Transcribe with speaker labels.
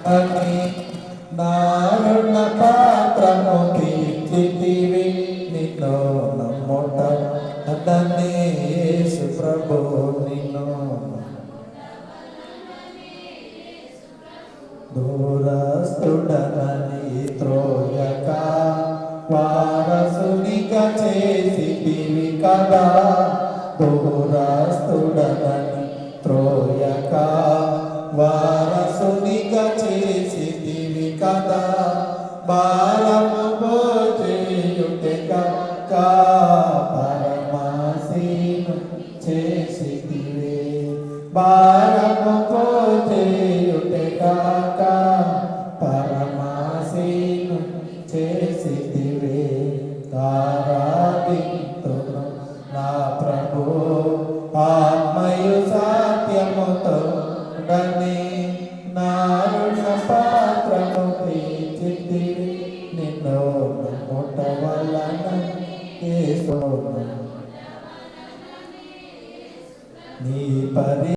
Speaker 1: అని నారుణ పాత్రము తీర్చితివి నిన్ను నమ్ముట అతనే యేసు ప్రభు నిన్ను దూరస్తుడనని త్రోయక వారసునిగా చేసితివి కదా దూరస్తుడనని త్రోయక వారసునిగా చేసితివి కదా బాలము పోచేయుటగా పరమాసీను చేసితివి బాలము పోచేయుటగా పరమాసీను చేసితివి ఆరాధింతును నా ప్రభు ఆత్మయు సత్యముతో గని నారుణ పాత్రము తీర్చితివి నిన్ను నమ్ముట వలన యేసు నీ పరి